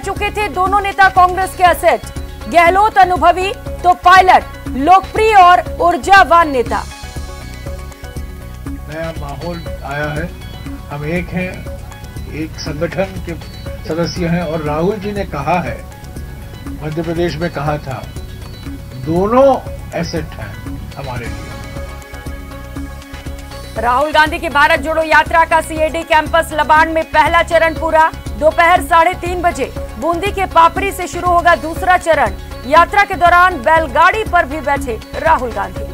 चुके थे दोनों नेता कांग्रेस के असेट। गहलोत अनुभवी तो पायलट, लोकप्रिय और ऊर्जावान नेता। नया माहौल आया है, हम एक हैं, एक संगठन के सदस्य हैं और राहुल जी ने कहा है, मध्य प्रदेश में कहा था, दोनों एसेट हैं हमारे लिए। राहुल गांधी की भारत जोड़ो यात्रा का सीएडी कैंपस लबान में पहला चरण पूरा। दोपहर 3:30 बजे बूंदी के पापरी से शुरू होगा दूसरा चरण। यात्रा के दौरान बैलगाड़ी पर भी बैठे राहुल गांधी।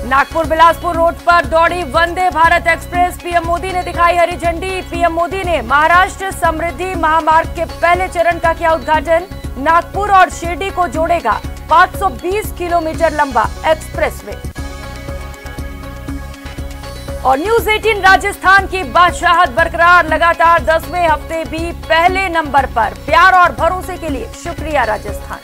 नागपुर बिलासपुर रोड पर दौड़ी वंदे भारत एक्सप्रेस। पीएम मोदी ने दिखाई हरी झंडी। पीएम मोदी ने महाराष्ट्र समृद्धि महामार्ग के पहले चरण का किया उद्घाटन। नागपुर और शिरडी को जोड़ेगा 520 किलोमीटर लंबा एक्सप्रेसवे। और न्यूज 18 राजस्थान की बादशाहत बरकरार, लगातार 10वें हफ्ते भी पहले नंबर पर। प्यार और भरोसे के लिए शुक्रिया राजस्थान।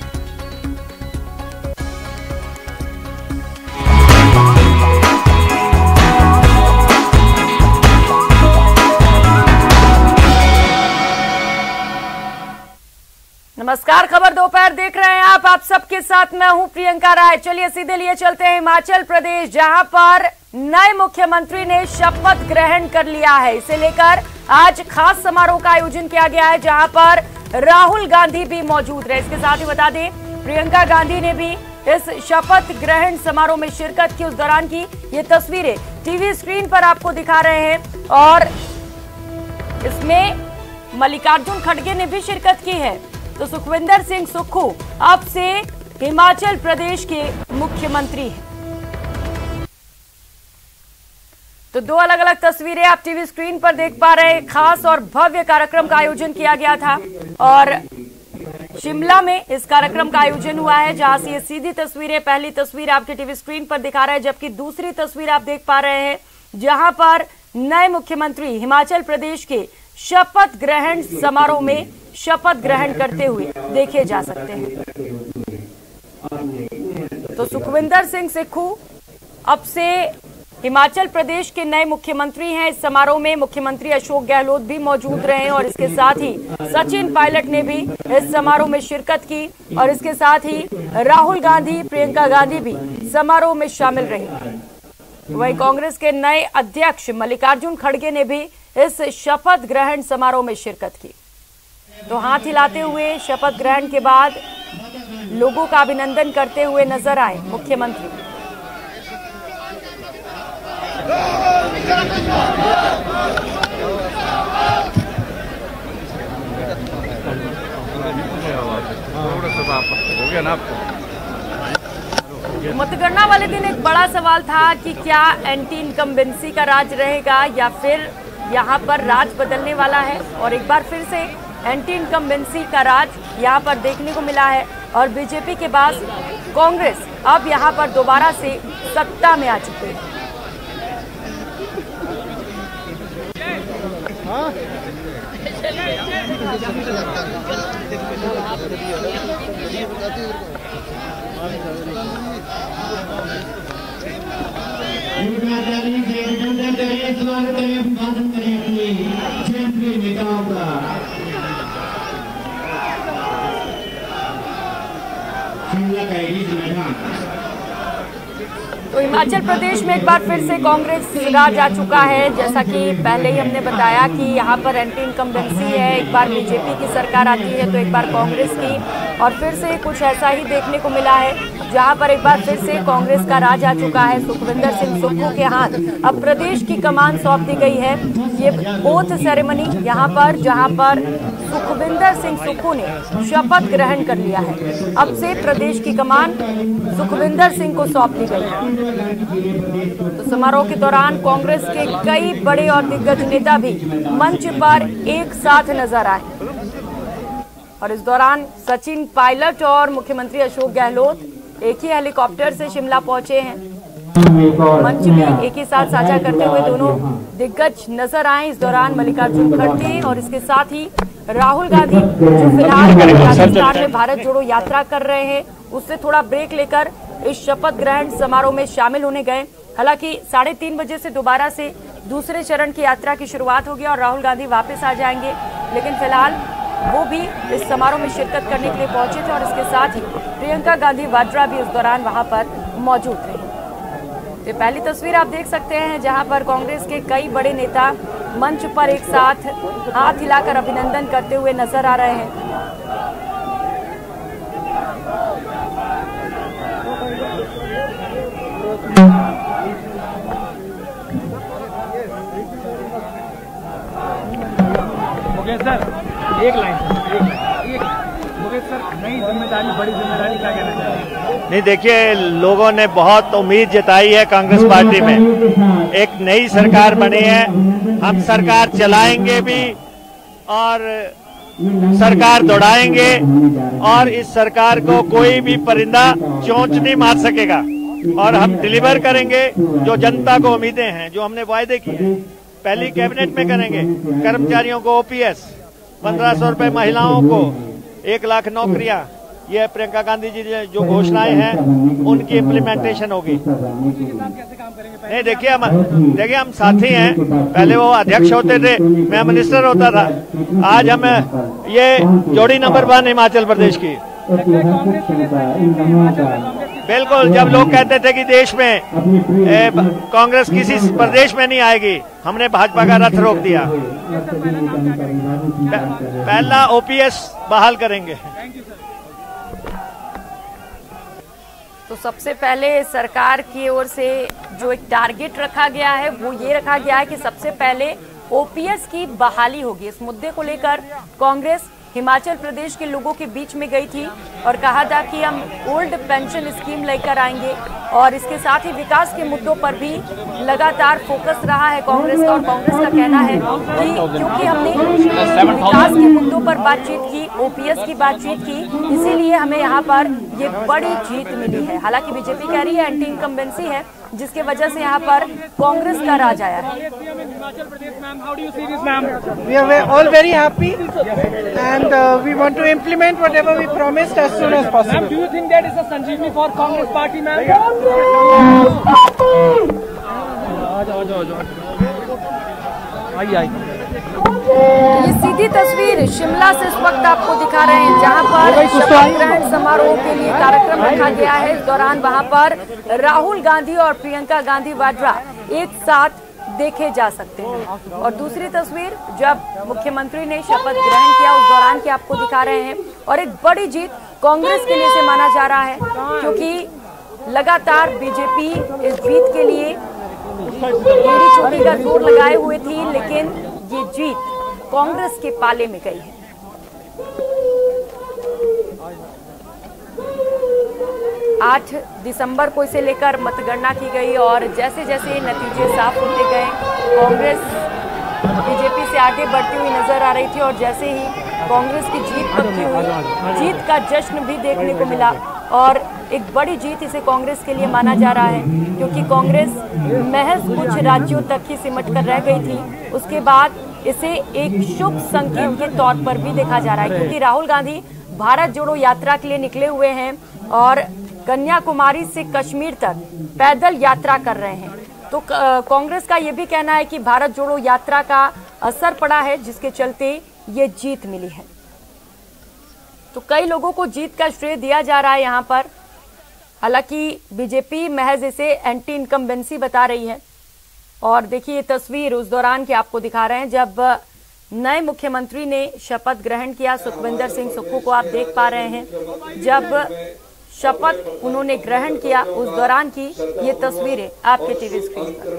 नमस्कार, खबर दोपहर देख रहे हैं आप सबके साथ मैं हूं प्रियंका राय। चलिए सीधे लिए चलते हैं हिमाचल प्रदेश, जहां पर नए मुख्यमंत्री ने शपथ ग्रहण कर लिया है। इसे लेकर आज खास समारोह का आयोजन किया गया है, जहां पर राहुल गांधी भी मौजूद रहे। इसके साथ ही बता दें, प्रियंका गांधी ने भी इस शपथ ग्रहण समारोह में शिरकत की। उस दौरान की ये तस्वीरें टीवी स्क्रीन पर आपको दिखा रहे हैं और इसमें मल्लिकार्जुन खड़गे ने भी शिरकत की है। तो सुखविंदर सिंह सुक्खू अब से हिमाचल प्रदेश के मुख्यमंत्री हैं। तो दो अलग अलग तस्वीरें आप टीवी स्क्रीन पर देख पा रहे हैं। खास और भव्य कार्यक्रम का आयोजन किया गया था और शिमला में इस कार्यक्रम का आयोजन हुआ है, जहां से ये सीधी तस्वीरें, पहली तस्वीर आपके टीवी स्क्रीन पर दिखा रहे हैं, जबकि दूसरी तस्वीर आप देख पा रहे हैं जहां पर नए मुख्यमंत्री हिमाचल प्रदेश के शपथ ग्रहण समारोह में शपथ ग्रहण करते हुए देखे जा सकते हैं। तो सुखविंदर सिंह सुक्खू अब से हिमाचल प्रदेश के नए मुख्यमंत्री हैं। इस समारोह में मुख्यमंत्री अशोक गहलोत भी मौजूद रहे और इसके साथ ही सचिन पायलट ने भी इस समारोह में शिरकत की और इसके साथ ही राहुल गांधी, प्रियंका गांधी भी समारोह में शामिल रही। वहीं कांग्रेस के नए अध्यक्ष मल्लिकार्जुन खड़गे ने भी इस शपथ ग्रहण समारोह में शिरकत की। तो हाथ हिलाते हुए शपथ ग्रहण के बाद लोगों का अभिनंदन करते हुए नजर आए मुख्यमंत्री। हो गया ना आपको? मतगणना वाले दिन एक बड़ा सवाल था कि क्या एंटी इनकम्बेंसी का राज रहेगा या फिर यहाँ पर राज बदलने वाला है। और एक बार फिर से एंटी इनकम्बेंसी का राज यहाँ पर देखने को मिला है और बीजेपी के बाद कांग्रेस अब यहाँ पर दोबारा से सत्ता में आ चुकी है। तो हिमाचल प्रदेश में एक बार फिर से कांग्रेस राज आ चुका है। जैसा कि पहले ही हमने बताया कि यहाँ पर एंटी इनकम्बेंसी है, एक बार बीजेपी की सरकार आती है तो एक बार कांग्रेस की, और फिर से कुछ ऐसा ही देखने को मिला है जहाँ पर एक बार फिर से कांग्रेस का राज आ चुका है। सुखविंदर सिंह सुक्खू के हाथ अब प्रदेश की कमान सौंप दी गई है। ये ओथ सेरेमनी यहाँ पर, जहाँ पर सुखविंदर सिंह सुक्खू ने शपथ ग्रहण कर लिया है। अब से प्रदेश की कमान सुखविंदर सिंह को सौंप दी गई है। तो समारोह के दौरान कांग्रेस के कई बड़े और दिग्गज नेता भी मंच पर एक साथ नजर आए और इस दौरान सचिन पायलट और मुख्यमंत्री अशोक गहलोत एक ही हेलीकॉप्टर से शिमला पहुंचे हैं। मंच में एक ही साथ साझा करते हुए दोनों दिग्गज नजर आए। इस दौरान मल्लिकार्जुन खड़गे और इसके साथ ही राहुल गांधी, जो फिलहाल राजस्थान में भारत जोड़ो यात्रा कर रहे हैं, उससे थोड़ा ब्रेक लेकर इस शपथ ग्रहण समारोह में शामिल होने गए। हालांकि 3:30 बजे से दोबारा से दूसरे चरण की यात्रा की शुरुआत होगी और राहुल गांधी वापस आ जाएंगे। लेकिन फिलहाल वो भी इस समारोह में शिरकत करने के लिए पहुंचे थे और इसके साथ ही प्रियंका गांधी वाड्रा भी उस दौरान वहां पर मौजूद रही। तो पहली तस्वीर आप देख सकते हैं जहां पर कांग्रेस के कई बड़े नेता मंच पर एक साथ हाथ हिलाकर अभिनंदन करते हुए नजर आ रहे हैं। सर एक लाइन मुकेश सर, नई जिम्मेदारी, बड़ी जिम्मेदारी, क्या कहना चाहिए? नहीं, देखिए, लोगों ने बहुत उम्मीद जताई है कांग्रेस पार्टी में। एक नई सरकार बनी है, हम सरकार चलाएंगे भी और सरकार दौड़ाएंगे और इस सरकार को कोई भी परिंदा चोंच नहीं मार सकेगा और हम डिलीवर करेंगे जो जनता को उम्मीदें हैं, जो हमने वायदे किए हैं। पहली कैबिनेट में करेंगे, कर्मचारियों को ओपीएस, 1500 रुपए महिलाओं को, 1 लाख नौकरियां, ये प्रियंका गांधी जी जो घोषणाएं हैं उनकी इम्प्लीमेंटेशन होगी। नहीं, देखिए हम साथी हैं। पहले वो अध्यक्ष होते थे, मैं मिनिस्टर होता था। आज हम ये जोड़ी नंबर 1 हिमाचल प्रदेश की। बिल्कुल, जब लोग कहते थे कि देश में कांग्रेस किसी प्रदेश में नहीं आएगी, हमने भाजपा का रथ रोक दिया। पहला ओपीएस बहाल करेंगे। तो सबसे पहले सरकार की ओर से जो एक टारगेट रखा गया है वो ये रखा गया है कि सबसे पहले ओपीएस की बहाली होगी। इस मुद्दे को लेकर कांग्रेस हिमाचल प्रदेश के लोगों के बीच में गई थी और कहा था कि हम ओल्ड पेंशन स्कीम लेकर आएंगे और इसके साथ ही विकास के मुद्दों पर भी लगातार फोकस रहा है कांग्रेस का। और कांग्रेस का कहना है कि क्योंकि हमने विकास के मुद्दों पर बातचीत की, ओपीएस की बातचीत की, इसीलिए हमें यहाँ पर ये बड़ी जीत मिली है। हालांकि बीजेपी कह रही है एंटी इनकम्बेंसी है, जिसके वजह से यहाँ पर कांग्रेस का राज आया है। We are all very happy and we want to implement whatever we promised as soon as possible. Ma'am, do you think that is a Sanjeevani for Congress party, ma'am? ये सीधी तस्वीर शिमला से इस वक्त आपको दिखा रहे हैं, जहां पर शपथ ग्रहण समारोह के लिए कार्यक्रम रखा गया है। इस दौरान वहां पर राहुल गांधी और प्रियंका गांधी वाड्रा एक साथ देखे जा सकते हैं। और दूसरी तस्वीर जब मुख्यमंत्री ने शपथ ग्रहण किया उस दौरान की आपको दिखा रहे हैं। और एक बड़ी जीत कांग्रेस के लिए से माना जा रहा है, क्योंकि लगातार बीजेपी इस जीत के लिए एड़ी चोटी का जोर लगाए हुए थी, लेकिन ये जीत कांग्रेस के पाले में गई है। आठ दिसंबर को इसे लेकर मतगणना की गई और जैसे जैसे नतीजे साफ होते गए कांग्रेस बीजेपी से आगे बढ़ती हुई नजर आ रही थी। और जैसे ही कांग्रेस की जीत पक्की हुई, जीत का जश्न भी देखने को मिला और एक बड़ी जीत इसे कांग्रेस के लिए माना जा रहा है, क्योंकि कांग्रेस महज कुछ राज्यों तक ही सिमट कर रह गई थी। उसके बाद इसे एक शुभ संकेत के तौर पर भी देखा जा रहा है, क्योंकि राहुल गांधी भारत जोड़ो यात्रा के लिए निकले हुए हैं और कन्याकुमारी से कश्मीर तक पैदल यात्रा कर रहे हैं। तो कांग्रेस का यह भी कहना है कि भारत जोड़ो यात्रा का असर पड़ा है, जिसके चलते ये जीत मिली है। तो कई लोगों को जीत का श्रेय दिया जा रहा है यहाँ पर। हालांकि बीजेपी महज इसे एंटी इनकम्बेंसी बता रही है। और देखिए ये तस्वीर उस दौरान की आपको दिखा रहे हैं जब नए मुख्यमंत्री ने शपथ ग्रहण किया। सुखविंदर सिंह सुक्खू को आप देख पा रहे हैं जब शपथ उन्होंने ग्रहण किया, उस दौरान की ये तस्वीरें आपके टीवी स्क्रीन पर।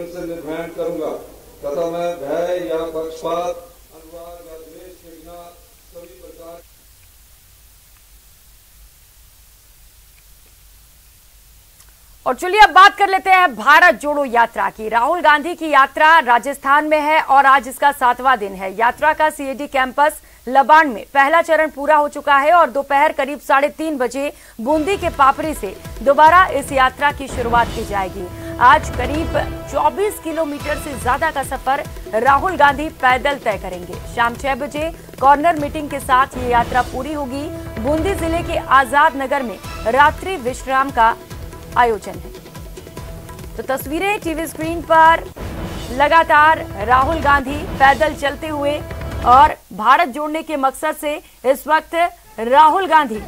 और चलिए अब बात कर लेते हैं भारत जोड़ो यात्रा की। राहुल गांधी की यात्रा राजस्थान में है और आज इसका 7वां दिन है। यात्रा का सीएडी कैंपस लबान में पहला चरण पूरा हो चुका है और दोपहर करीब 3:30 बजे बूंदी के पापड़ी से दोबारा इस यात्रा की शुरुआत की जाएगी। आज करीब 24 किलोमीटर से ज्यादा का सफर राहुल गांधी पैदल तय करेंगे। शाम 6 बजे कॉर्नर मीटिंग के साथ ये यात्रा पूरी होगी। बूंदी जिले के आजाद नगर में रात्रि विश्राम का आयोजन है। तो तस्वीरें टीवी स्क्रीन पर लगातार राहुल गांधी पैदल चलते हुए और भारत जोड़ने के मकसद से इस वक्त राहुल गांधी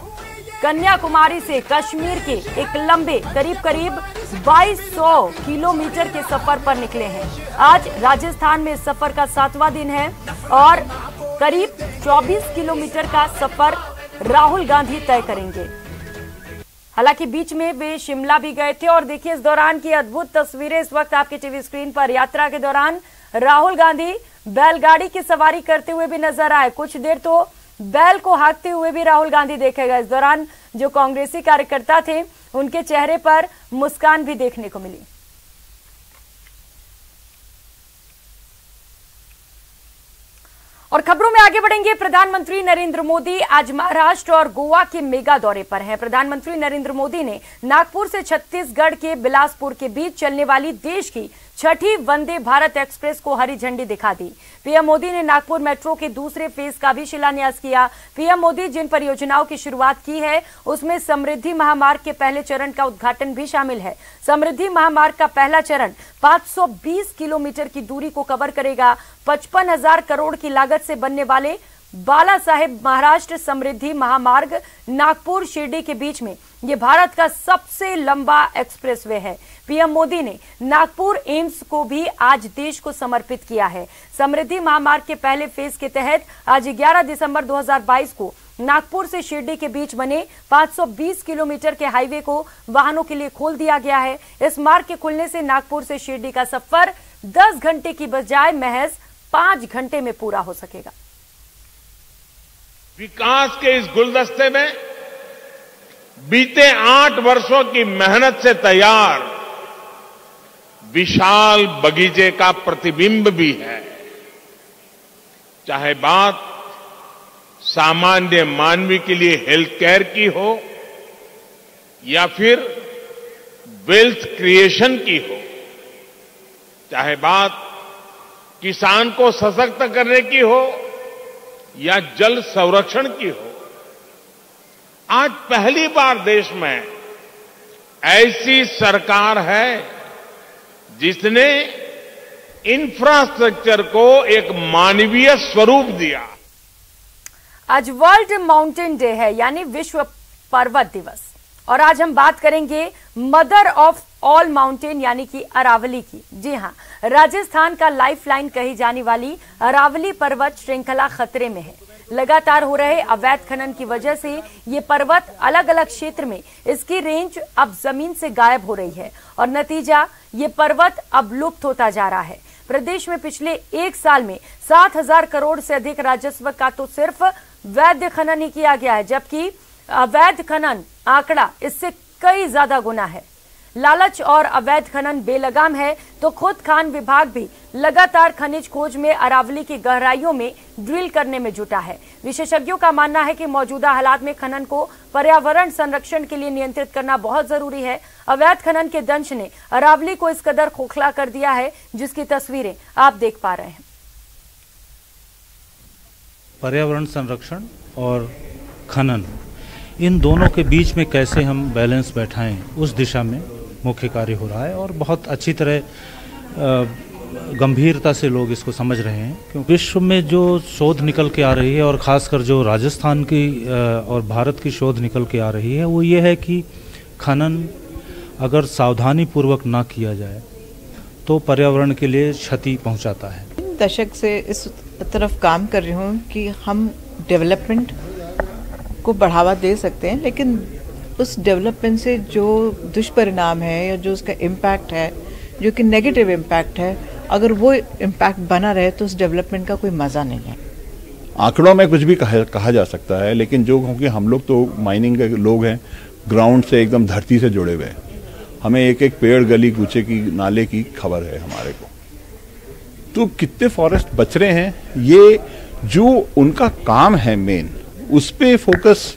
कन्याकुमारी से कश्मीर के एक लंबे करीब 2200 किलोमीटर के सफर पर निकले हैं। आज राजस्थान में इस सफर का 7वां दिन है और करीब 24 किलोमीटर का सफर राहुल गांधी तय करेंगे। हालांकि बीच में वे शिमला भी गए थे और देखिए इस दौरान की अद्भुत तस्वीरें इस वक्त आपके टीवी स्क्रीन पर। यात्रा के दौरान राहुल गांधी बैलगाड़ी की सवारी करते हुए भी नजर आए। कुछ देर तो बैल को हाँकते हुए भी राहुल गांधी देखे गए। इस दौरान जो कांग्रेसी कार्यकर्ता थे उनके चेहरे पर मुस्कान भी देखने को मिली। और खबरों में आगे बढ़ेंगे। प्रधानमंत्री नरेंद्र मोदी आज महाराष्ट्र और गोवा के मेगा दौरे पर हैं। प्रधानमंत्री नरेंद्र मोदी ने नागपुर से छत्तीसगढ़ के बिलासपुर के बीच चलने वाली देश की 6ठी वंदे भारत एक्सप्रेस को हरी झंडी दिखा दी। पीएम मोदी ने नागपुर मेट्रो के दूसरे फेज का भी शिलान्यास किया। पीएम मोदी जिन परियोजनाओं की शुरुआत की है उसमें समृद्धि महामार्ग के पहले चरण का उद्घाटन भी शामिल है। समृद्धि महामार्ग का पहला चरण 520 किलोमीटर की दूरी को कवर करेगा। 55,000 करोड़ की लागत से बनने वाले बाला साहेब महाराष्ट्र समृद्धि महामार्ग नागपुर शिरडी के बीच में ये भारत का सबसे लंबा एक्सप्रेसवे है। पीएम मोदी ने नागपुर एम्स को भी आज देश को समर्पित किया है। समृद्धि महामार्ग के पहले फेज के तहत आज 11 दिसंबर 2022 को नागपुर से शिरडी के बीच बने 520 किलोमीटर के हाईवे को वाहनों के लिए खोल दिया गया है। इस मार्ग के खुलने से नागपुर से शिरडी का सफर 10 घंटे की बजाय महज 5 घंटे में पूरा हो सकेगा। विकास के इस गुलदस्ते में बीते 8 वर्षों की मेहनत से तैयार विशाल बगीचे का प्रतिबिंब भी है। चाहे बात सामान्य मानवी के लिए हेल्थ केयर की हो या फिर वेल्थ क्रिएशन की हो, चाहे बात किसान को सशक्त करने की हो या जल संरक्षण की हो, आज पहली बार देश में ऐसी सरकार है जिसने इंफ्रास्ट्रक्चर को एक मानवीय स्वरूप दिया। आज वर्ल्ड माउंटेन डे है यानी विश्व पर्वत दिवस और आज हम बात करेंगे मदर ऑफ ऑल माउंटेन यानी कि अरावली की। जी हां, राजस्थान का लाइफलाइन कही जाने वाली अरावली पर्वत श्रृंखला खतरे में है। लगातार हो रहे अवैध खनन की वजह से ये पर्वत अलग अलग क्षेत्र में इसकी रेंज अब जमीन से गायब हो रही है और नतीजा ये पर्वत अब लुप्त होता जा रहा है। प्रदेश में पिछले 1 साल में 7,000 करोड़ से अधिक राजस्व का तो सिर्फ वैध खनन ही किया गया है, जबकि अवैध खनन आंकड़ा इससे कई ज्यादा गुना है। लालच और अवैध खनन बेलगाम है तो खुद खान विभाग भी लगातार खनिज खोज में अरावली की गहराइयों में ड्रिल करने में जुटा है। विशेषज्ञों का मानना है कि मौजूदा हालात में खनन को पर्यावरण संरक्षण के लिए नियंत्रित करना बहुत जरूरी है। अवैध खनन के दंश ने अरावली को इस कदर खोखला कर दिया है जिसकी तस्वीरें आप देख पा रहे हैं। पर्यावरण संरक्षण और खनन, इन दोनों के बीच में कैसे हम बैलेंस बैठाएं, उस दिशा में मुख्य कार्य हो रहा है और बहुत अच्छी तरह गंभीरता से लोग इसको समझ रहे हैं। क्योंकि विश्व में जो शोध निकल के आ रही है और ख़ासकर जो राजस्थान की और भारत की शोध निकल के आ रही है वो ये है कि खनन अगर सावधानी पूर्वक ना किया जाए तो पर्यावरण के लिए क्षति पहुंचाता है। दशक से इस तरफ काम कर रही हूँ कि हम डेवलपमेंट को बढ़ावा दे सकते हैं, लेकिन उस डेवलपमेंट से जो दुष्परिणाम है या जो उसका इम्पैक्ट है, जो कि नेगेटिव इम्पैक्ट है, अगर वो इम्पैक्ट बना रहे तो उस डेवलपमेंट का कोई मज़ा नहीं है। आंकड़ों में कुछ भी कहा जा सकता है, लेकिन जो क्योंकि हम लोग तो माइनिंग के लोग हैं, ग्राउंड से एकदम धरती से जुड़े हुए हैं, हमें एक एक पेड़, गली कूचे की, नाले की खबर है हमारे को। तो कितने फॉरेस्ट बच रहे हैं, ये जो उनका काम है मेन, उस पे फोकस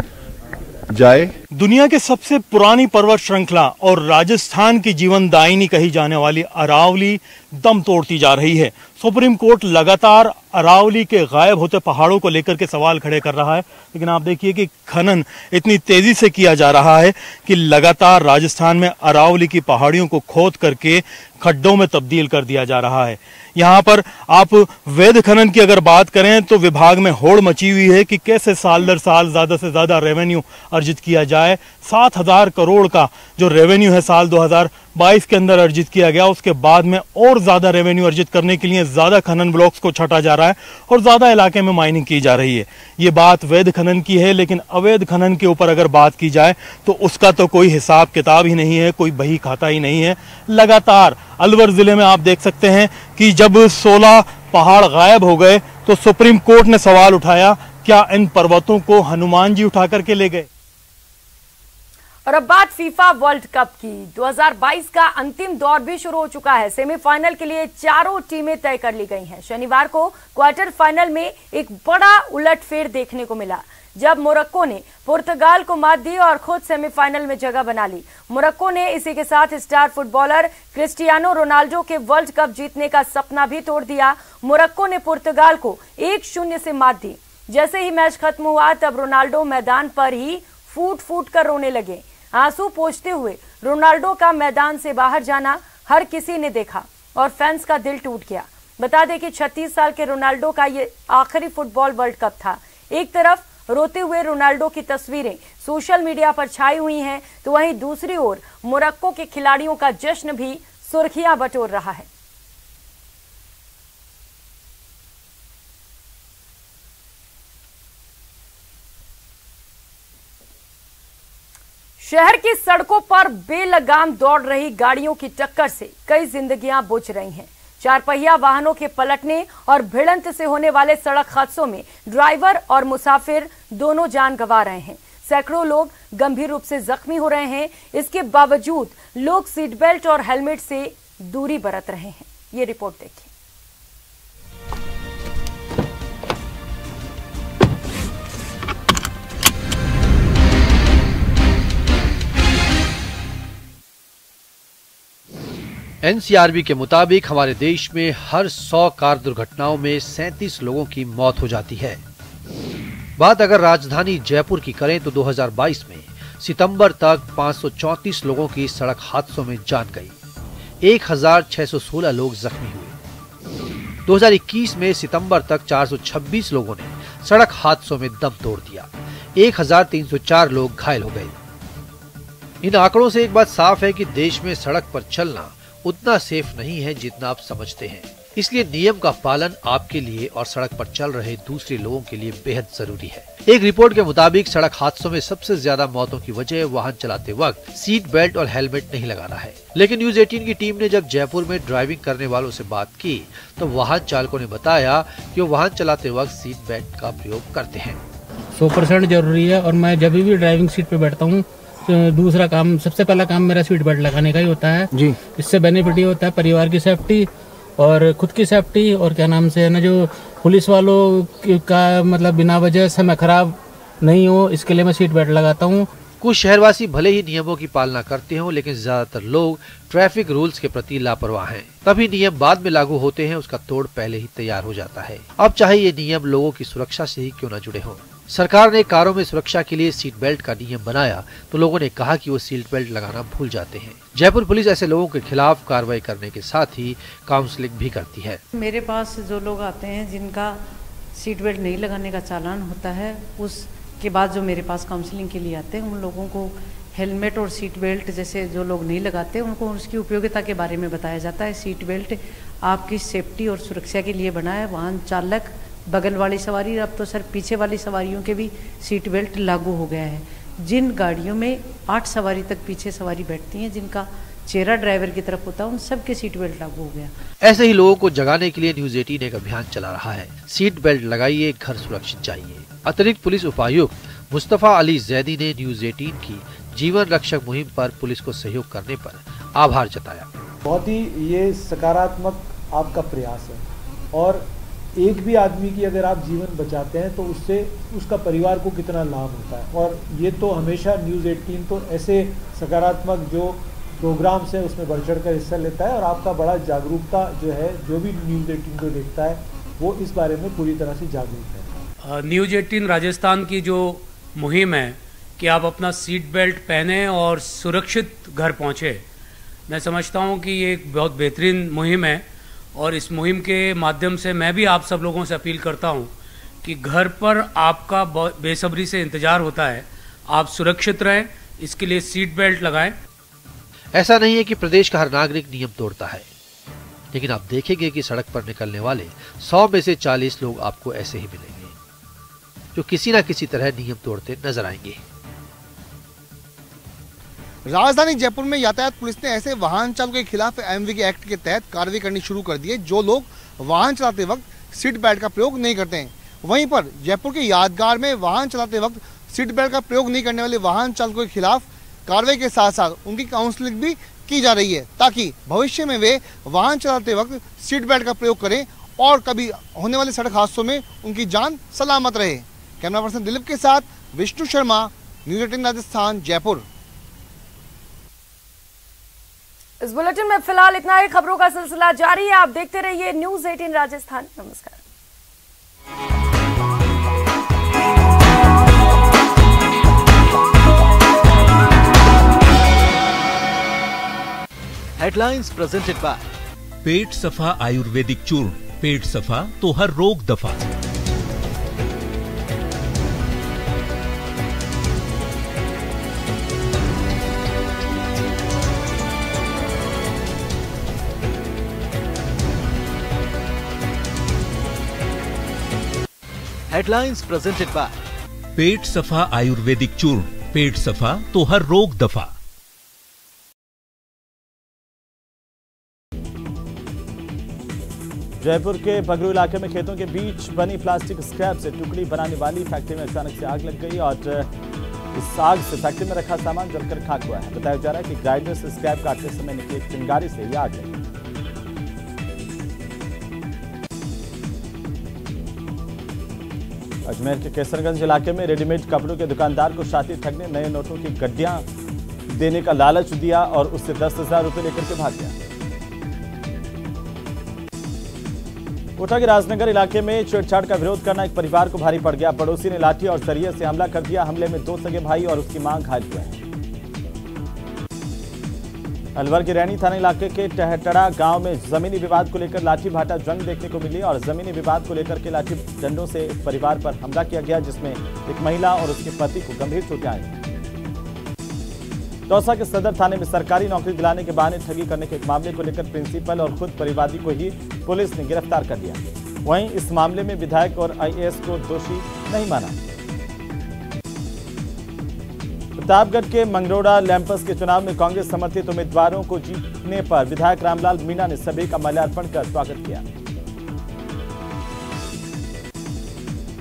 जाए दुनिया के सबसे पुरानी पर्वत श्रृंखला और राजस्थान की जीवनदायिनी कही जाने वाली अरावली दम तोड़ती जा रही है। सुप्रीम कोर्ट लगातार अरावली के गायब होते पहाड़ों को लेकर के सवाल खड़े कर रहा है, लेकिन आप देखिए कि खनन इतनी तेजी से किया जा रहा है कि लगातार राजस्थान में अरावली की पहाड़ियों को खोद करके खड्डों में तब्दील कर दिया जा रहा है। यहाँ पर आप वैध खनन की अगर बात करें तो विभाग में होड़ मची हुई है कि कैसे साल दर साल ज्यादा से ज्यादा रेवेन्यू अर्जित किया जाए। 7,000 करोड़ का जो रेवेन्यू है साल 2022 के अंदर अर्जित किया गया, उसके बाद में और ज्यादा रेवेन्यू अर्जित करने के लिए ज्यादा खनन ब्लॉक्स को छाटा जा रहा है और ज्यादा इलाके में माइनिंग की जा रही है। ये बात वैध खनन की है, लेकिन अवैध खनन के ऊपर अगर बात की जाए तो उसका तो कोई हिसाब किताब ही नहीं है, कोई बही खाता ही नहीं है। लगातार अलवर जिले में आप देख सकते हैं कि जब 16 पहाड़ गायब हो गए तो सुप्रीम कोर्ट ने सवाल उठाया, क्या इन पर्वतों को हनुमान जी उठा करके ले गए? और अब बात फीफा वर्ल्ड कप की। 2022 का अंतिम दौर भी शुरू हो चुका है। सेमीफाइनल के लिए 4 टीमें तय कर ली गई हैं। शनिवार को क्वार्टर फाइनल में एक बड़ा उलटफेर देखने को मिला, जब मोरक्को ने पुर्तगाल को मात दी और खुद सेमीफाइनल में जगह बना ली। मोरक्को ने इसी के साथ स्टार फुटबॉलर क्रिस्टियानो रोनाल्डो के वर्ल्ड कप जीतने का सपना भी तोड़ दिया। मोरक्को ने पुर्तगाल को 1-0 से मात दी। जैसे ही मैच खत्म हुआ तब रोनाल्डो मैदान पर ही फूट फूट कर रोने लगे। आंसू पोंछते हुए रोनाल्डो का मैदान से बाहर जाना हर किसी ने देखा और फैंस का दिल टूट गया। बता दें कि 36 साल के रोनाल्डो का ये आखिरी फुटबॉल वर्ल्ड कप था। एक तरफ रोते हुए रोनाल्डो की तस्वीरें सोशल मीडिया पर छाई हुई हैं, तो वहीं दूसरी ओर मोरक्को के खिलाड़ियों का जश्न भी सुर्खियां बटोर रहा है। शहर की सड़कों पर बेलगाम दौड़ रही गाड़ियों की टक्कर से कई जिंदगियां बुझ रही हैं। 4 पहिया वाहनों के पलटने और भिड़ंत से होने वाले सड़क हादसों में ड्राइवर और मुसाफिर दोनों जान गंवा रहे हैं। सैकड़ों लोग गंभीर रूप से जख्मी हो रहे हैं। इसके बावजूद लोग सीट बेल्ट और हेलमेट से दूरी बरत रहे हैं। ये रिपोर्ट देखिए। एनसीआरबी के मुताबिक हमारे देश में हर 100 कार दुर्घटनाओं में 37 लोगों की मौत हो जाती है। बात अगर राजधानी जयपुर की करें तो 2022 में सितंबर तक 534 लोगों की सड़क हादसों में जान गई। 1616 लोग जख्मी हुए। 2021 में सितंबर तक 426 लोगों ने सड़क हादसों में दम तोड़ दिया। 1304 लोग घायल हो गए। इन आंकड़ों से एक बात साफ है कि देश में सड़क पर चलना उतना सेफ नहीं है जितना आप समझते हैं। इसलिए नियम का पालन आपके लिए और सड़क पर चल रहे दूसरे लोगों के लिए बेहद जरूरी है। एक रिपोर्ट के मुताबिक सड़क हादसों में सबसे ज्यादा मौतों की वजह वाहन चलाते वक्त सीट बेल्ट और हेलमेट नहीं लगाना है। लेकिन न्यूज 18 की टीम ने जब जयपुर में ड्राइविंग करने वालों से बात की तो वाहन चालकों ने बताया कि वो वाहन चलाते वक्त सीट बेल्ट का प्रयोग करते हैं। 100% जरूरी है और मैं जब भी ड्राइविंग सीट पे बैठता हूँ दूसरा काम, सबसे पहला काम मेरा सीट बेल्ट लगाने का ही होता है जी। इससे बेनिफिट ये होता है परिवार की सेफ्टी और खुद की सेफ्टी, और क्या नाम से है ना, जो पुलिस वालों का मतलब बिना वजह समय खराब नहीं हो, इसके लिए मैं सीट बेल्ट लगाता हूँ। कुछ शहरवासी भले ही नियमों की पालना करते हों, लेकिन ज्यादातर लोग ट्रैफिक रूल्स के प्रति लापरवाह हैं। तभी नियम बाद में लागू होते हैं, उसका तोड़ पहले ही तैयार हो जाता है। अब चाहे ये नियम लोगों की सुरक्षा से ही क्यों न जुड़े हों। सरकार ने कारों में सुरक्षा के लिए सीट बेल्ट का नियम बनाया तो लोगों ने कहा कि वो सीट बेल्ट लगाना भूल जाते हैं। जयपुर पुलिस ऐसे लोगों के खिलाफ कार्रवाई करने के साथ ही काउंसलिंग भी करती है। मेरे पास जो लोग आते हैं जिनका सीट बेल्ट नहीं लगाने का चालान होता है, उसके बाद जो मेरे पास काउंसलिंग के लिए आते हैं उन लोगों को हेलमेट और सीट बेल्ट जैसे जो लोग नहीं लगाते उनको उसकी उपयोगिता के बारे में बताया जाता है। सीट बेल्ट आपकी सेफ्टी और सुरक्षा के लिए बना है। वाहन चालक, बगल वाली सवारी, अब तो सर पीछे वाली सवारियों के भी सीट बेल्ट लागू हो गया है। जिन गाड़ियों में 8 सवारी तक पीछे सवारी बैठती हैं, जिनका चेहरा ड्राइवर की तरफ होता है, उन सब के सीट बेल्ट लागू हो गया। ऐसे ही लोगों को जगाने के लिए न्यूज 18 एक अभियान चला रहा है। सीट बेल्ट लगाइए, घर सुरक्षित जाइए। अतिरिक्त पुलिस उपायुक्त मुस्तफा अली जैदी ने न्यूज 18 की जीवन रक्षक मुहिम पर पुलिस को सहयोग करने पर आभार जताया। बहुत ही ये सकारात्मक आपका प्रयास है और एक भी आदमी की अगर आप जीवन बचाते हैं तो उससे उसका परिवार को कितना लाभ होता है। और ये तो हमेशा न्यूज़ 18 तो ऐसे सकारात्मक जो प्रोग्राम्स है उसमें बढ़ चढ़ कर हिस्सा लेता है और आपका बड़ा जागरूकता जो है, जो भी न्यूज़ 18 को देखता है वो इस बारे में पूरी तरह से जागरूक है। न्यूज़ 18 राजस्थान की जो मुहिम है कि आप अपना सीट बेल्ट पहने और सुरक्षित घर पहुँचे, मैं समझता हूँ कि ये एक बहुत बेहतरीन मुहिम है और इस मुहिम के माध्यम से मैं भी आप सब लोगों से अपील करता हूँ कि घर पर आपका बेसब्री से इंतज़ार होता है, आप सुरक्षित रहें, इसके लिए सीट बेल्ट लगाएं। ऐसा नहीं है कि प्रदेश का हर नागरिक नियम तोड़ता है, लेकिन आप देखेंगे कि सड़क पर निकलने वाले 100 में से 40 लोग आपको ऐसे ही मिलेंगे जो किसी न किसी तरह नियम तोड़ते नजर आएंगे। राजधानी जयपुर में यातायात पुलिस ने ऐसे वाहन चालकों के खिलाफ एमवीके एक्ट के तहत कार्रवाई करनी शुरू कर दी है जो लोग वाहन चलाते वक्त सीट बेल्ट का प्रयोग नहीं करते हैं। वहीं पर जयपुर के यादगार में वाहन चलाते वक्त सीट बेल्ट का प्रयोग नहीं करने वाले वाहन चालकों के खिलाफ कार्रवाई के साथ साथ उनकी काउंसलिंग भी की जा रही है ताकि भविष्य में वे वाहन चलाते वक्त सीट बेल्ट का प्रयोग करें और कभी होने वाले सड़क हादसों में उनकी जान सलामत रहे। कैमरा पर्सन दिलीप के साथ विष्णु शर्मा, न्यूज़ 18 राजस्थान, जयपुर। इस बुलेटिन में फिलहाल इतना ही। खबरों का सिलसिला जारी है, आप देखते रहिए न्यूज़ 18 राजस्थान। नमस्कार। हेडलाइंस प्रेजेंटेड बाय पेट सफा आयुर्वेदिक चूर्ण, पेट सफा तो हर रोग दफा। हेडलाइंस प्रेजेंटेड बाय पेट सफा आयुर्वेदिक चूर्ण, पेट सफा तो हर रोग दफा। जयपुर के बगरू इलाके में खेतों के बीच बनी प्लास्टिक स्क्रैप से टुकड़ी बनाने वाली फैक्ट्री में अचानक से आग लग गई और इस आग से फैक्ट्री में रखा सामान जलकर खाक हुआ है। बताया जा रहा है कि ग्राइंडर से स्क्रैप काटते समय निकली एक चिंगारी से यह आग लगी। अजमेर के केसरगंज इलाके में रेडीमेड कपड़ों के दुकानदार को शातिर ठग ने नए नोटों की गड्डियां देने का लालच दिया और उससे 10,000 रुपए लेकर के भाग गया। कोटा के राजनगर इलाके में छेड़छाड़ का विरोध करना एक परिवार को भारी पड़ गया। पड़ोसी ने लाठी और सरिये से हमला कर दिया। हमले में 2 सगे भाई और उसकी मां घायल हुए हैं। अलवर के रैनी थाना इलाके के टहटड़ा गांव में जमीनी विवाद को लेकर लाठी भाटा जंग देखने को मिली और जमीनी विवाद को लेकर के लाठी डंडों से एक परिवार पर हमला किया गया, जिसमें एक महिला और उसके पति को गंभीर चोटें आई। दौसा के सदर थाने में सरकारी नौकरी दिलाने के बहाने ठगी करने के एक मामले को लेकर प्रिंसिपल और खुद परिवादी को ही पुलिस ने गिरफ्तार कर लिया। वहीं इस मामले में विधायक और आईएएस को दोषी नहीं माना। प्रतापगढ़ के मंगरोड़ा लैंपस के चुनाव में कांग्रेस समर्थित उम्मीदवारों को जीतने पर विधायक रामलाल मीणा ने सभी का माल्यार्पण कर स्वागत किया।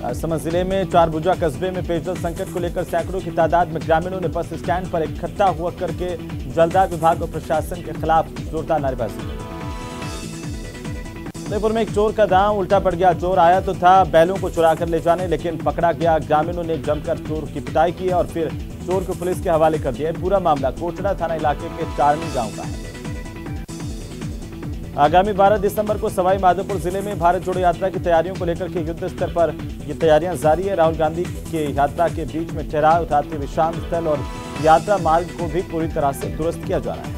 राजसमंद जिले में चारभुजा कस्बे में पेयजल संकट को लेकर सैकड़ों की तादाद में ग्रामीणों ने बस स्टैंड पर इकट्ठा हुआ करके जलदाय विभाग और प्रशासन के खिलाफ जोरदार नारेबाजी की। उदयपुर में एक चोर का दांव उल्टा पड़ गया। चोर आया तो था बैलों को चुरा कर ले जाने, लेकिन पकड़ा गया। ग्रामीणों ने जमकर चोर की पिटाई की और फिर चोर को पुलिस के हवाले कर दिया। पूरा मामला कोटड़ा थाना इलाके के चारनी गांव का है। आगामी 12 दिसंबर को सवाई माधोपुर जिले में भारत जोड़ो यात्रा की तैयारियों को लेकर के युद्ध स्तर पर ये तैयारियां जारी है। राहुल गांधी के यात्रा के बीच में ठहराव, रात्रि विश्राम स्थल और यात्रा मार्ग को भी पूरी तरह से दुरुस्त किया जा रहा है।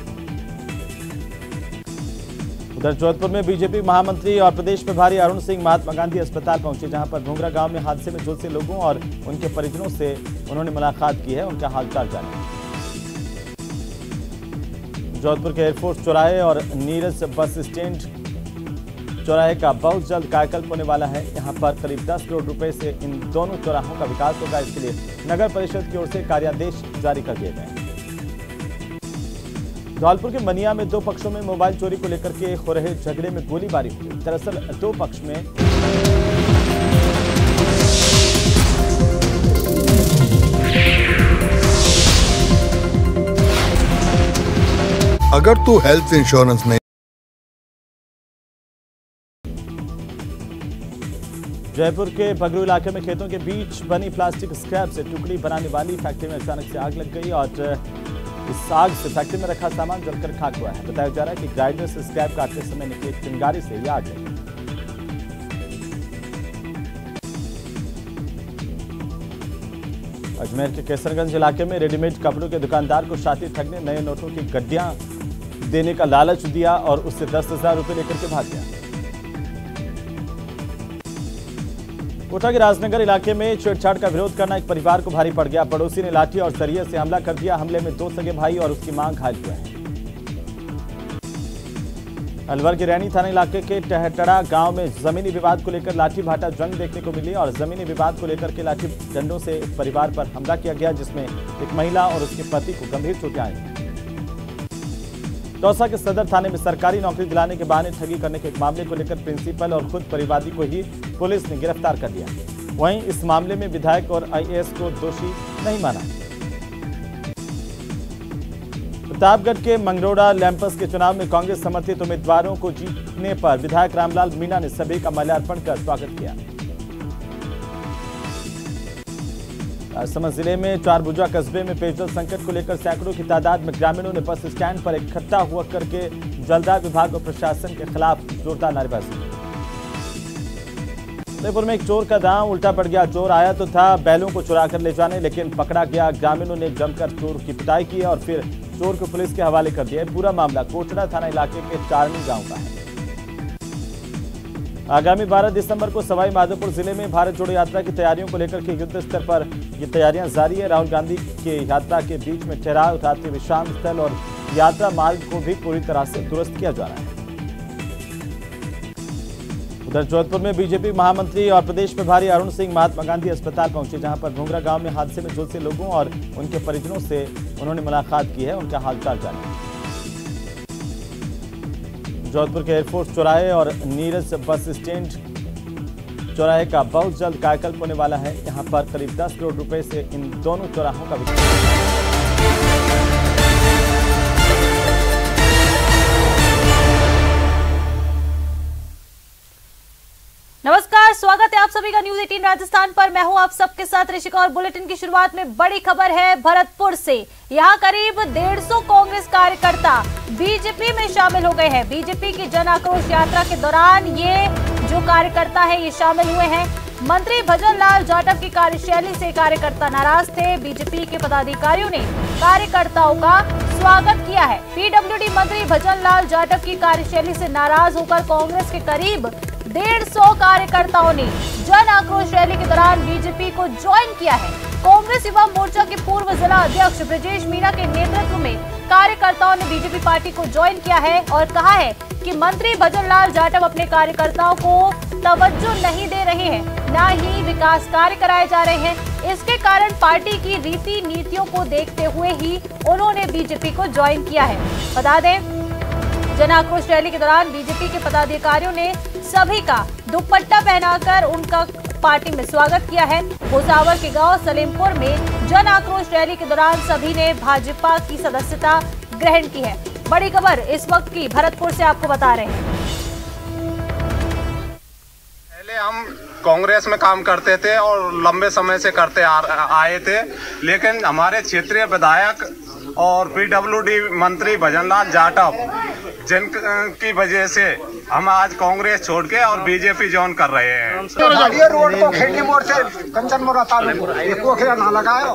उधर जोधपुर में बीजेपी महामंत्री और प्रदेश प्रभारी अरुण सिंह महात्मा गांधी अस्पताल पहुंचे, जहां पर भोंगरा गांव में हादसे में झुलसे लोगों और उनके परिजनों से उन्होंने मुलाकात की है, उनका हालचाल जाना। जोधपुर के एयरफोर्स चौराहे और नीरज बस स्टैंड चौराहे का बहुत जल्द कायाकल्प होने वाला है। यहां पर करीब 10 करोड़ रुपए से इन दोनों चौराहों का विकास होगा। इसके लिए नगर परिषद की ओर से कार्यादेश जारी कर दिए गए। धौलपुर के मनिया में 2 पक्षों में मोबाइल चोरी को लेकर के हो रहे झगड़े में गोलीबारी हुई। दरअसल 2 पक्ष में अगर तू हेल्थ इंश्योरेंस नहीं जयपुर के बगरू इलाके में खेतों के बीच बनी प्लास्टिक स्क्रैप से टुकड़ी बनाने वाली फैक्ट्री में अचानक से आग लग गई और इस आग से फैक्ट्री में रखा सामान जलकर खाक हुआ है। बताया जा रहा है कि ग्राइंडर से स्क्रैप काटते समय निकली चिंगारी से यह आग लगी। अजमेर के केसरगंज इलाके में रेडीमेड कपड़ों के दुकानदार को शातिर ठग ने नए नोटों की गड्डियां देने का लालच दिया और उससे 10,000 रुपए लेकर के भाग गया। कोटा के राजनगर इलाके में छेड़छाड़ का विरोध करना एक परिवार को भारी पड़ गया। पड़ोसी ने लाठी और सरिये से हमला कर दिया। हमले में 2 सगे भाई और उसकी मां घायल हुए हैं। अलवर के रैनी थाना इलाके के टहटड़ा गांव में जमीनी विवाद को लेकर लाठी भाटा जंग देखने को मिली और जमीनी विवाद को लेकर के लाठी डंडों से एक परिवार पर हमला किया गया, जिसमें एक महिला और उसके पति को गंभीर चोटें आई। दौसा के सदर थाने में सरकारी नौकरी दिलाने के बहाने ठगी करने के एक मामले को लेकर प्रिंसिपल और खुद परिवादी को ही पुलिस ने गिरफ्तार कर लिया। वहीं इस मामले में विधायक और आईएएस को दोषी नहीं माना। प्रतापगढ़ के मंगरोड़ा लैंपस के चुनाव में कांग्रेस समर्थित उम्मीदवारों को जीतने पर विधायक रामलाल मीणा ने सभी का माल्यार्पण कर स्वागत किया। राजसमंद जिले में चारभुजा कस्बे में पेयजल संकट को लेकर सैकड़ों की तादाद में ग्रामीणों ने बस स्टैंड पर इकट्ठा हुआ करके जलदाय विभाग और प्रशासन के खिलाफ जोरदार नारेबाजी की। उदयपुर में एक चोर का दांव उल्टा पड़ गया। चोर आया तो था बैलों को चुरा कर ले जाने, लेकिन पकड़ा गया। ग्रामीणों ने जमकर चोर की पिटाई की और फिर चोर को पुलिस के हवाले कर दिया। पूरा मामला कोटड़ा थाना इलाके के चारनी गांव का है। आगामी 12 दिसंबर को सवाई माधोपुर जिले में भारत जोड़ो यात्रा की तैयारियों को लेकर के युद्ध स्तर पर ये तैयारियां जारी है। राहुल गांधी के यात्रा के बीच में ठहराव, रात्रि विश्राम स्थल और यात्रा मार्ग को भी पूरी तरह से दुरुस्त किया जा रहा है। उधर जोधपुर में बीजेपी महामंत्री और प्रदेश प्रभारी अरुण सिंह महात्मा गांधी अस्पताल पहुंचे, जहां पर भोंगरा गांव में हादसे में झुलसे लोगों और उनके परिजनों से उन्होंने मुलाकात की है, उनका हालचाल जाना। जोधपुर के एयरफोर्स चौराहे और नीरज बस स्टैंड चौराहे का बहुत जल्द कायाकल्प होने वाला है। यहां पर करीब 10 करोड़ रुपए से इन दोनों चौराहों का विकास। नमस्कार, स्वागत है आप सभी का न्यूज 18 राजस्थान पर। मैं हूं आप सबके साथ ऋषिका और बुलेटिन की शुरुआत में बड़ी खबर है भरतपुर से। यहां करीब 150 कांग्रेस कार्यकर्ता बीजेपी में शामिल हो गए हैं। बीजेपी की जन आक्रोश यात्रा के दौरान ये जो कार्यकर्ता है ये शामिल हुए हैं। मंत्री भजन लाल जाटव की कार्यशैली से कार्यकर्ता नाराज थे। बीजेपी के पदाधिकारियों ने कार्यकर्ताओं का स्वागत किया है। पीडब्ल्यूडी मंत्री भजन लाल जाटव की कार्यशैली से नाराज होकर कांग्रेस के करीब 150 कार्यकर्ताओं ने जन आक्रोश रैली के दौरान बीजेपी को ज्वाइन किया है। कांग्रेस युवा मोर्चा के पूर्व जिला अध्यक्ष ब्रजेश मीणा के नेतृत्व में कार्यकर्ताओं ने बीजेपी पार्टी को ज्वाइन किया है और कहा है कि मंत्री भजन लाल जाटव अपने कार्यकर्ताओं को तवज्जो नहीं दे रहे हैं, न ही विकास कार्य कराए जा रहे हैं। इसके कारण पार्टी की रीति नीतियों को देखते हुए ही उन्होंने बीजेपी को ज्वाइन किया है। बता दें, जन आक्रोश रैली के दौरान बीजेपी के पदाधिकारियों ने सभी का दुपट्टा पहनाकर उनका पार्टी में स्वागत किया है। भुसावर के गांव सलेमपुर में जन आक्रोश रैली के दौरान सभी ने भाजपा की सदस्यता ग्रहण की है। बड़ी खबर इस वक्त की भरतपुर से आपको बता रहे हैं। पहले हम कांग्रेस में काम करते थे और लंबे समय से करते आए थे, लेकिन हमारे क्षेत्रीय विधायक और पीडब्ल्यूडी मंत्री भजनलाल जाटव जिनकी वजह से हम आज कांग्रेस छोड़ के और बीजेपी ज्वाइन कर रहे हैं। रोड को खेती मोड़ से कंचन मोड़ पोखरा ना लगाओ,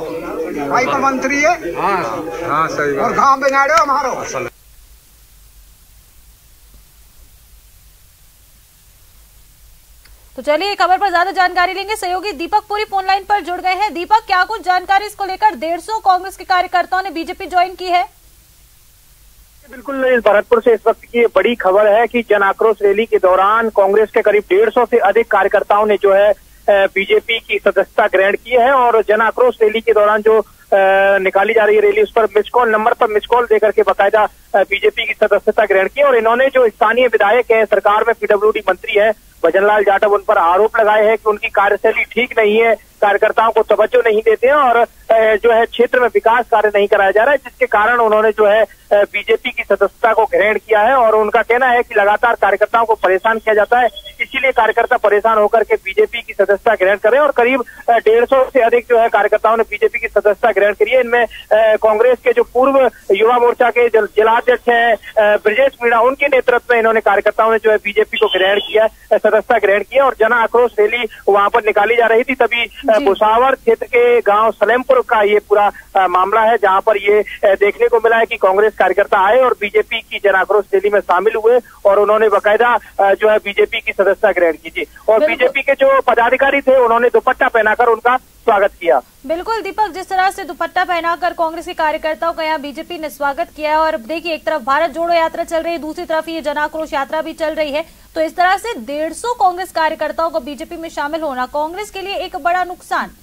भाई पर मंत्री है। हाँ सही और गाँव बिगाड़ो हमारो। तो चलिए खबर पर ज्यादा जानकारी लेंगे। सहयोगी दीपक पूरी फोन लाइन पर जुड़ गए हैं। दीपक, क्या कुछ जानकारी इसको लेकर 150 कांग्रेस के कार्यकर्ताओं ने बीजेपी ज्वाइन की है? बिल्कुल, इस भरतपुर से इस वक्त की बड़ी खबर है कि जन आक्रोश रैली के दौरान कांग्रेस के करीब 150 से अधिक कार्यकर्ताओं ने जो है बीजेपी की सदस्यता ग्रहण की है और जन आक्रोश रैली के दौरान जो निकाली जा रही है रैली, उस पर मिस कॉल नंबर पर मिस कॉल देकर के बाकायदा बीजेपी की सदस्यता ग्रहण की। और इन्होंने जो स्थानीय विधायक है, सरकार में पीडब्ल्यूडी मंत्री है भजनलाल जाटव उन पर आरोप लगाए हैं कि उनकी कार्यशैली ठीक नहीं है, कार्यकर्ताओं को तवज्जो नहीं देते हैं और जो है क्षेत्र में विकास कार्य नहीं कराया जा रहा है, जिसके कारण उन्होंने जो है बीजेपी की सदस्यता को ग्रहण किया है। और उनका कहना है कि लगातार कार्यकर्ताओं को परेशान किया जाता है, इसीलिए कार्यकर्ता परेशान होकर के बीजेपी की सदस्यता ग्रहण कर रहे हैं। और करीब 150 से अधिक जो है कार्यकर्ताओं ने बीजेपी की सदस्यता ग्रहण करी है। इनमें कांग्रेस के जो पूर्व युवा मोर्चा के जिलाध्यक्ष हैं ब्रजेश मीणा, उनके नेतृत्व में इन्होंने कार्यकर्ताओं ने जो है बीजेपी को ग्रहण किया, सदस्यता ग्रहण किया। और जन आक्रोश रैली वहां पर निकाली जा रही थी, तभी भुसावर क्षेत्र के गांव सलेमपुर का ये पूरा मामला है, जहां पर ये देखने को मिला है कि कांग्रेस कार्यकर्ता आए और बीजेपी की जन आक्रोश रैली में शामिल हुए और उन्होंने बाकायदा जो है बीजेपी की सदस्यता ग्रहण की थी। और बीजेपी के जो पदाधिकारी थे उन्होंने दुपट्टा पहनाकर उनका स्वागत किया। बिल्कुल दीपक, जिस तरह से दुपट्टा पहनाकर कांग्रेस के कार्यकर्ताओं का यहाँ बीजेपी ने स्वागत किया है और देखिए एक तरफ भारत जोड़ो यात्रा चल रही है, दूसरी तरफ ये जन आक्रोश यात्रा भी चल रही है, तो इस तरह से 150 कांग्रेस कार्यकर्ताओं को बीजेपी में शामिल होना कांग्रेस के लिए एक बड़ा नुकसान।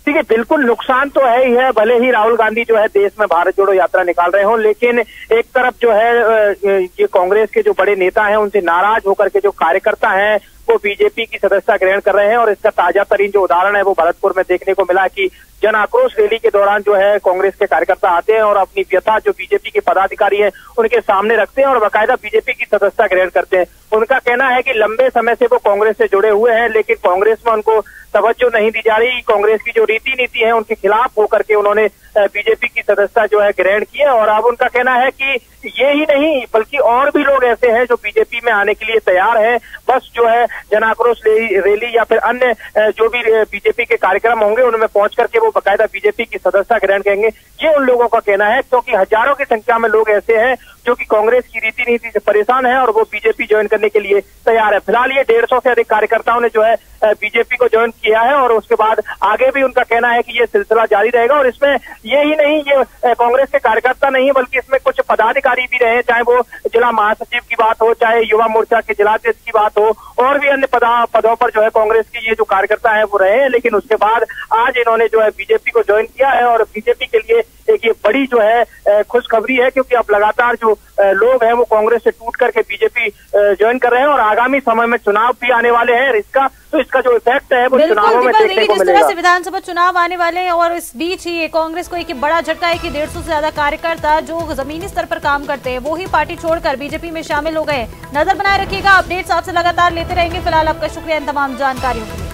देखिए बिल्कुल नुकसान तो है ही है, भले ही राहुल गांधी जो है देश में भारत जोड़ो यात्रा निकाल रहे हो, लेकिन एक तरफ जो है ये कांग्रेस के जो बड़े नेता हैं उनसे नाराज होकर के जो कार्यकर्ता हैं वो बीजेपी की सदस्यता ग्रहण कर रहे हैं। और इसका ताजा तरीन जो उदाहरण है वो भरतपुर में देखने को मिला कि जन आक्रोश रैली के दौरान जो है कांग्रेस के कार्यकर्ता आते हैं और अपनी व्यथा जो बीजेपी के पदाधिकारी हैं उनके सामने रखते हैं और बाकायदा बीजेपी की सदस्यता ग्रहण करते हैं। उनका कहना है कि लंबे समय से वो कांग्रेस से जुड़े हुए हैं, लेकिन कांग्रेस में उनको तवज्जो नहीं दी जा रही, कांग्रेस की जो रीति नीति है उनके खिलाफ होकर के उन्होंने बीजेपी की सदस्यता जो है ग्रहण की है। और अब उनका कहना है कि ये ही नहीं बल्कि और भी लोग ऐसे हैं जो बीजेपी में आने के लिए तैयार हैं, बस जो है जन आक्रोश रैली या फिर अन्य जो भी बीजेपी के कार्यक्रम होंगे उनमें पहुंच करके वो बाकायदा बीजेपी की सदस्यता ग्रहण करेंगे। ये उन लोगों का कहना है, क्योंकि हजारों की संख्या में लोग ऐसे हैं जो कि कांग्रेस की रीति नीति से परेशान है और वो बीजेपी ज्वाइन करने के लिए तैयार है। फिलहाल ये 150 से अधिक कार्यकर्ताओं ने जो है बीजेपी को ज्वाइन किया है और उसके बाद आगे भी उनका कहना है कि ये सिलसिला जारी रहेगा। और इसमें ये ही नहीं, ये कांग्रेस के कार्यकर्ता नहीं बल्कि इसमें कुछ पदाधिकारी भी रहे, चाहे वो जिला महासचिव की बात हो, चाहे युवा मोर्चा के जिलाध्यक्ष की बात हो, और भी अन्य पदों पर जो है कांग्रेस के ये जो कार्यकर्ता है वो रहे हैं। लेकिन उसके बाद आज इन्होंने जो है बीजेपी को ज्वाइन किया है और बीजेपी के लिए एक ये बड़ी जो है खुशखबरी है, क्योंकि अब लगातार जो लोग हैं वो कांग्रेस से टूट करके बीजेपी ज्वाइन कर रहे हैं और आगामी समय में चुनाव भी आने वाले हैं। इसका जो इफेक्ट है वो चुनावों में देखने को मिलेगा। जिस तरह से विधानसभा चुनाव आने वाले हैं और इस बीच ही कांग्रेस को एक बड़ा झटका है कि 150 से ज्यादा कार्यकर्ता जो जमीनी स्तर पर काम करते हैं वो ही पार्टी छोड़कर बीजेपी में शामिल हो गए। नजर बनाए रखिएगा, अपडेट्स आपसे लगातार लेते रहेंगे। फिलहाल आपका शुक्रिया इन तमाम जानकारियों के लिए।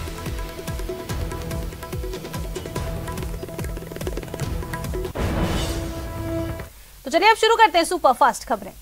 तो चलिए अब शुरू करते हैं सुपर फास्ट खबरें।